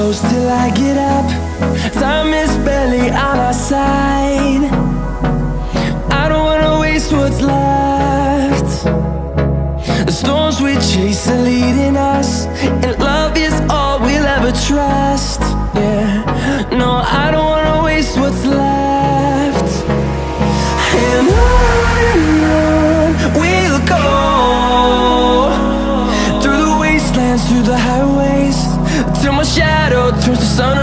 close till I get up. Time is barely on our side. I don't wanna waste what's left. The storms we chase are leading us, and love is all we'll ever trust. Yeah, no, I don't wanna waste what's left. And on we'll go, through the wastelands, through the highways, till my shadow turns to sun